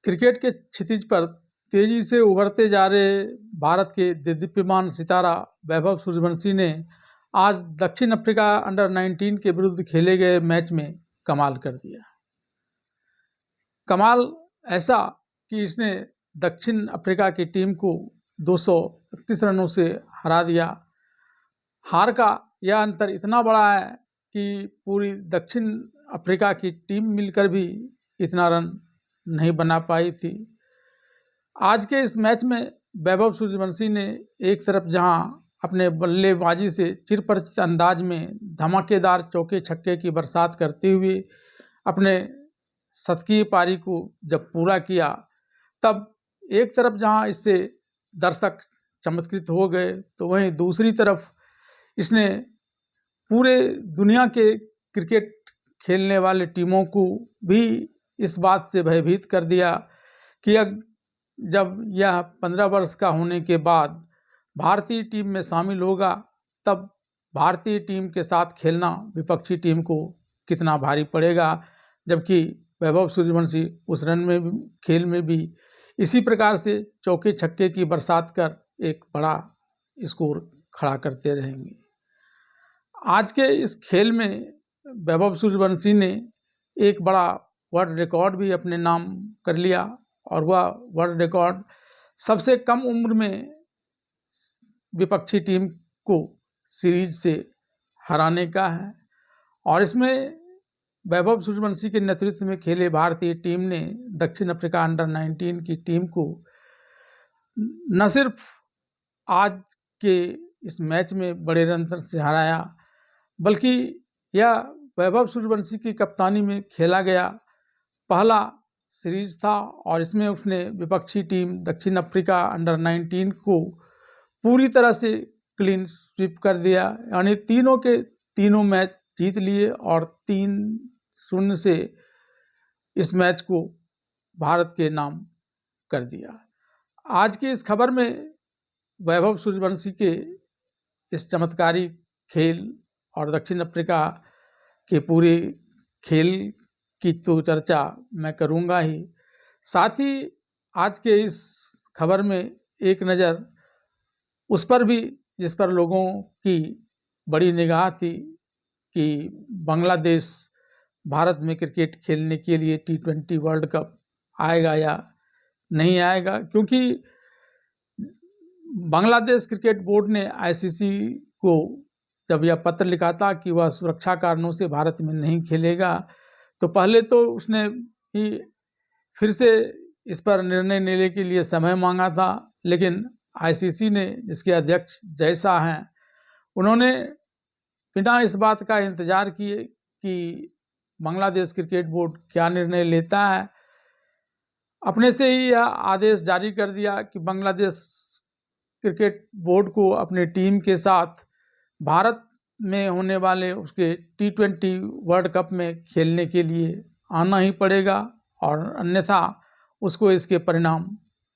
Cricket के क्षितिज पर तेजी से उभरते जा रहे भारत के दीप्यमान सितारा वैभव सूर्यवंशी ने आज दक्षिण अफ्रीका अंडर 19 के विरुद्ध खेले गए मैच में कमाल कर दिया। कमाल ऐसा कि इसने दक्षिण अफ्रीका की टीम को 231 रनों से हरा दिया। हार का यह अंतर इतना बड़ा है कि पूरी दक्षिण अफ्रीका की टीम मिलकर भी इतना रन नहीं बना पाई थी। आज के इस मैच में वैभव सूर्यवंशी ने एक तरफ जहां अपने बल्लेबाजी से चिरपरिचित अंदाज में धमाकेदार चौके छक्के की बरसात करते हुए अपने शतकीय पारी को जब पूरा किया, तब एक तरफ जहां इससे दर्शक चमत्कृत हो गए, तो वहीं दूसरी तरफ इसने पूरे दुनिया के क्रिकेट खेलने वाले टीमों को भी इस बात से भयभीत कर दिया कि जब यह 15 वर्ष का होने के बाद भारतीय टीम में शामिल होगा, तब भारतीय टीम के साथ खेलना विपक्षी टीम को कितना भारी पड़ेगा। जबकि वैभव सूर्यवंशी उस रन में खेल में भी इसी प्रकार से चौके छक्के की बरसात कर एक बड़ा स्कोर खड़ा करते रहेंगे। आज के इस खेल में वैभव सूर्यवंशी ने एक बड़ा वर्ल्ड रिकॉर्ड भी अपने नाम कर लिया, और वह वर्ल्ड रिकॉर्ड सबसे कम उम्र में विपक्षी टीम को सीरीज से हराने का है। और इसमें वैभव सूर्यवंशी के नेतृत्व में खेले भारतीय टीम ने दक्षिण अफ्रीका अंडर 19 की टीम को न सिर्फ आज के इस मैच में बड़े रन से हराया, बल्कि यह वैभव सूर्यवंशी की कप्तानी में खेला गया पहला सीरीज था, और इसमें उसने विपक्षी टीम दक्षिण अफ्रीका अंडर 19 को पूरी तरह से क्लीन स्वीप कर दिया। यानी तीनों के तीनों मैच जीत लिए और 3-0 से इस मैच को भारत के नाम कर दिया। आज की इस खबर में वैभव सूर्यवंशी के इस चमत्कारी खेल और दक्षिण अफ्रीका के पूरे खेल की तो चर्चा मैं करूंगा ही, साथ ही आज के इस खबर में एक नज़र उस पर भी जिस पर लोगों की बड़ी निगाह थी कि बांग्लादेश भारत में क्रिकेट खेलने के लिए T20 वर्ल्ड कप आएगा या नहीं आएगा, क्योंकि बांग्लादेश क्रिकेट बोर्ड ने ICC को जब यह पत्र लिखा था कि वह सुरक्षा कारणों से भारत में नहीं खेलेगा, तो पहले तो उसने ही फिर से इस पर निर्णय लेने के लिए समय मांगा था, लेकिन ICC ने, जिसके अध्यक्ष जय शाह हैं, उन्होंने बिना इस बात का इंतजार किए कि बांग्लादेश क्रिकेट बोर्ड क्या निर्णय लेता है, अपने से ही यह आदेश जारी कर दिया कि बांग्लादेश क्रिकेट बोर्ड को अपनी टीम के साथ भारत में होने वाले उसके T20 वर्ल्ड कप में खेलने के लिए आना ही पड़ेगा, और अन्यथा उसको इसके परिणाम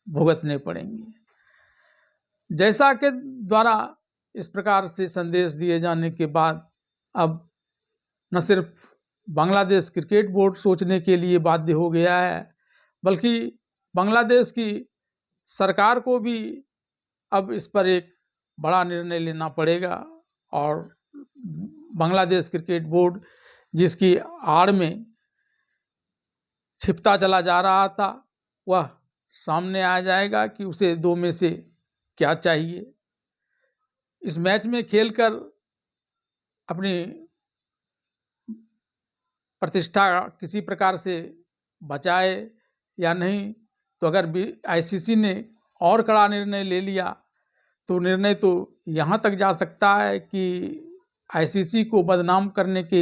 भुगतने पड़ेंगे। जैसा के द्वारा इस प्रकार से संदेश दिए जाने के बाद अब न सिर्फ बांग्लादेश क्रिकेट बोर्ड सोचने के लिए बाध्य हो गया है, बल्कि बांग्लादेश की सरकार को भी अब इस पर एक बड़ा निर्णय लेना पड़ेगा। और बांग्लादेश क्रिकेट बोर्ड जिसकी आड़ में छिपता चला जा रहा था, वह सामने आ जाएगा कि उसे दो में से क्या चाहिए। इस मैच में खेलकर अपनी प्रतिष्ठा किसी प्रकार से बचाए या नहीं, तो अगर ICC ने और कड़ा निर्णय ले लिया तो निर्णय तो यहाँ तक जा सकता है कि ICC को बदनाम करने के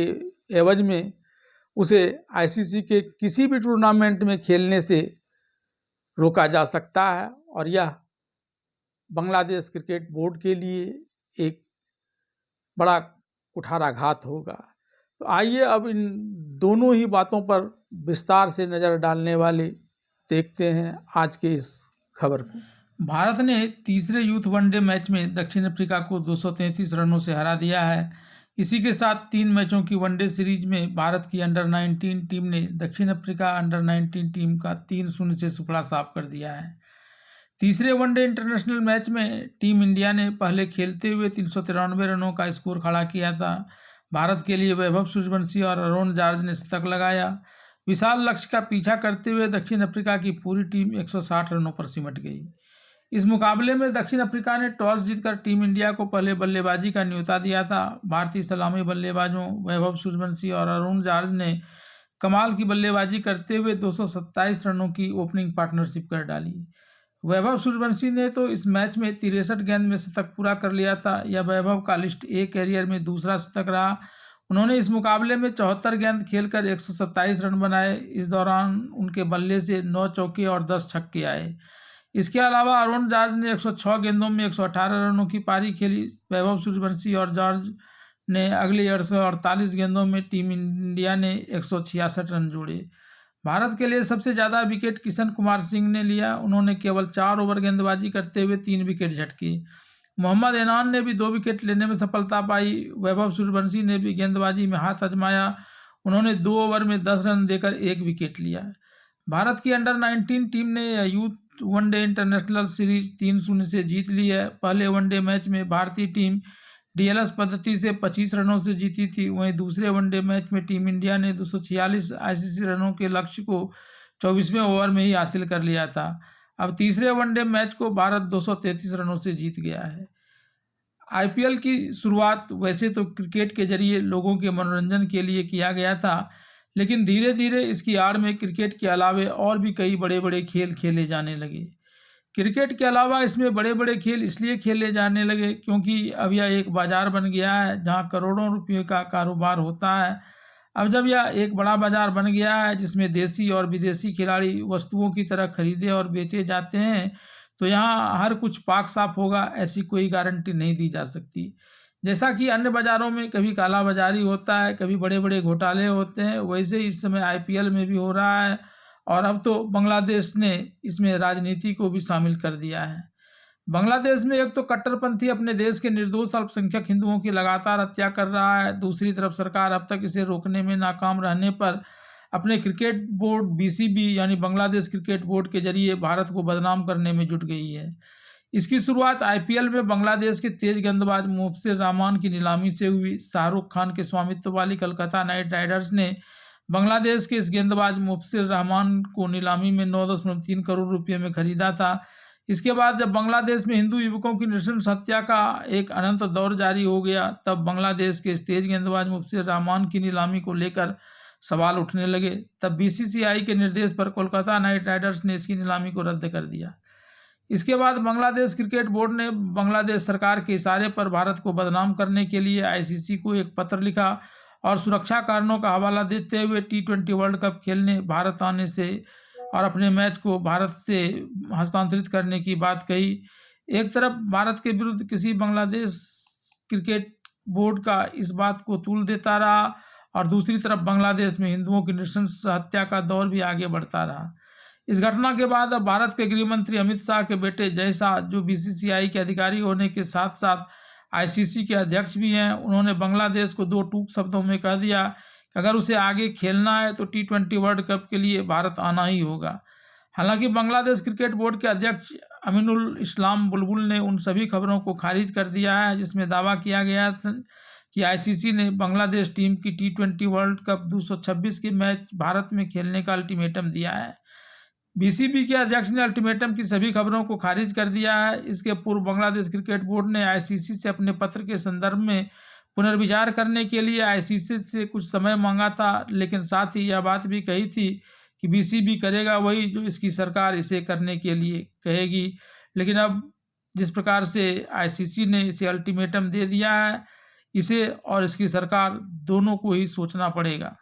एवज में उसे ICC के किसी भी टूर्नामेंट में खेलने से रोका जा सकता है, और यह बांग्लादेश क्रिकेट बोर्ड के लिए एक बड़ा कुठाराघात होगा। तो आइए अब इन दोनों ही बातों पर विस्तार से नज़र डालने वाले देखते हैं आज के इस खबर को। भारत ने तीसरे यूथ वनडे मैच में दक्षिण अफ्रीका को 233 रनों से हरा दिया है। इसी के साथ 3 मैचों की वनडे सीरीज में भारत की अंडर 19 टीम ने दक्षिण अफ्रीका अंडर 19 टीम का 3-0 से सुपड़ा साफ कर दिया है। तीसरे वनडे इंटरनेशनल मैच में टीम इंडिया ने पहले खेलते हुए 393 रनों का स्कोर खड़ा किया था। भारत के लिए वैभव सूर्यवंशी और अरोन जॉर्ज ने शतक लगाया। विशाल लक्ष्य का पीछा करते हुए दक्षिण अफ्रीका की पूरी टीम 160 रनों पर सिमट गई। इस मुकाबले में दक्षिण अफ्रीका ने टॉस जीतकर टीम इंडिया को पहले बल्लेबाजी का न्योता दिया था। भारतीय सलामी बल्लेबाजों वैभव सूर्यवंशी और अरुण जॉर्ज ने कमाल की बल्लेबाजी करते हुए 227 रनों की ओपनिंग पार्टनरशिप कर डाली। वैभव सूर्यवंशी ने तो इस मैच में 63 गेंद में शतक पूरा कर लिया था। यह वैभव का लिस्ट ए कैरियर में दूसरा शतक रहा। उन्होंने इस मुकाबले में 74 गेंद खेलकर 127 रन बनाए। इस दौरान उनके बल्ले से 9 चौके और 10 छक्के आए। इसके अलावा अरुण जॉर्ज ने 106 गेंदों में 118 रनों की पारी खेली। वैभव सूर्यवंशी और जॉर्ज ने अगले 148 गेंदों में टीम इंडिया ने 166 रन जोड़े। भारत के लिए सबसे ज़्यादा विकेट किशन कुमार सिंह ने लिया। उन्होंने केवल 4 ओवर गेंदबाजी करते हुए 3 विकेट झटके। मोहम्मद इनान ने भी 2 विकेट लेने में सफलता पाई। वैभव सूर्यवंशी ने भी गेंदबाजी में हाथ आजमाया। उन्होंने 2 ओवर में 10 रन देकर 1 विकेट लिया। भारत की अंडर 19 टीम ने यूथ वनडे इंटरनेशनल सीरीज 3-0 से जीत ली है। पहले वनडे मैच में भारतीय टीम डीएलएस पद्धति से 25 रनों से जीती थी। वहीं दूसरे वनडे मैच में टीम इंडिया ने 246 आईसीसी रनों के लक्ष्य को 24वें ओवर में ही हासिल कर लिया था। अब तीसरे वनडे मैच को भारत 233 रनों से जीत गया है। आईपीएल की शुरुआत वैसे तो क्रिकेट के जरिए लोगों के मनोरंजन के लिए किया गया था, लेकिन धीरे धीरे इसकी आड़ में क्रिकेट के अलावे और भी कई बड़े बड़े खेल खेले जाने लगे। क्रिकेट के अलावा इसमें बड़े बड़े खेल इसलिए खेले जाने लगे क्योंकि अब यह एक बाज़ार बन गया है जहां करोड़ों रुपये का कारोबार होता है। अब जब यह एक बड़ा बाज़ार बन गया है जिसमें देसी और विदेशी खिलाड़ी वस्तुओं की तरह खरीदे और बेचे जाते हैं, तो यहाँ हर कुछ पाक साफ होगा ऐसी कोई गारंटी नहीं दी जा सकती। जैसा कि अन्य बाज़ारों में कभी काला बाजारी होता है, कभी बड़े बड़े घोटाले होते हैं, वैसे इस समय आईपीएल में भी हो रहा है। और अब तो बांग्लादेश ने इसमें राजनीति को भी शामिल कर दिया है। बांग्लादेश में एक तो कट्टरपंथी अपने देश के निर्दोष अल्पसंख्यक हिंदुओं की लगातार हत्या कर रहा है। दूसरी तरफ सरकार अब तक इसे रोकने में नाकाम रहने पर अपने क्रिकेट बोर्ड बीसीबी यानी बांग्लादेश क्रिकेट बोर्ड के जरिए भारत को बदनाम करने में जुट गई है। इसकी शुरुआत आईपीएल में बांग्लादेश के तेज गेंदबाज मुफस्सिर रहमान की नीलामी से हुई। शाहरुख खान के स्वामित्व वाली कलकत्ता नाइट राइडर्स ने बांग्लादेश के इस गेंदबाज मुफस्सिर रहमान को नीलामी में 9.3 करोड़ रुपये में खरीदा था। इसके बाद जब बांग्लादेश में हिंदू युवकों की नृशंस हत्या का एक अनंत दौर जारी हो गया, तब बांग्लादेश के इस तेज गेंदबाज मुफस्सिर रहमान की नीलामी को लेकर सवाल उठने लगे। तब बीसीसीआई के निर्देश पर कोलकाता नाइट राइडर्स ने इसकी नीलामी को रद्द कर दिया। इसके बाद बांग्लादेश क्रिकेट बोर्ड ने बांग्लादेश सरकार के इशारे पर भारत को बदनाम करने के लिए आईसीसी को एक पत्र लिखा और सुरक्षा कारणों का हवाला देते हुए T20 वर्ल्ड कप खेलने भारत आने से और अपने मैच को भारत से हस्तांतरित करने की बात कही। एक तरफ भारत के विरुद्ध किसी बांग्लादेश क्रिकेट बोर्ड का इस बात को तूल देता रहा और दूसरी तरफ बांग्लादेश में हिंदुओं की नृशंस हत्या का दौर भी आगे बढ़ता रहा। इस घटना के बाद अब भारत के गृह मंत्री अमित शाह के बेटे जय शाह, जो बीसीसीआई के अधिकारी होने के साथ साथ आईसीसी के अध्यक्ष भी हैं, उन्होंने बांग्लादेश को 2 टूक शब्दों में कह दिया कि अगर उसे आगे खेलना है तो T20 वर्ल्ड कप के लिए भारत आना ही होगा। हालांकि बांग्लादेश क्रिकेट बोर्ड के अध्यक्ष अमीनुल इस्लाम बुलबुल ने उन सभी खबरों को खारिज कर दिया है जिसमें दावा किया गया था कि आईसीसी ने बांग्लादेश टीम की T20 वर्ल्ड कप 226 के मैच भारत में खेलने का अल्टीमेटम दिया है। बीसीबी के अध्यक्ष ने अल्टीमेटम की सभी खबरों को खारिज कर दिया है। इसके पूर्व बांग्लादेश क्रिकेट बोर्ड ने आईसीसी से अपने पत्र के संदर्भ में पुनर्विचार करने के लिए आईसीसी से कुछ समय मांगा था, लेकिन साथ ही यह बात भी कही थी कि बीसीबी करेगा वही जो इसकी सरकार इसे करने के लिए कहेगी। लेकिन अब जिस प्रकार से आईसीसी ने इसे अल्टीमेटम दे दिया है, इसे और इसकी सरकार दोनों को ही सोचना पड़ेगा।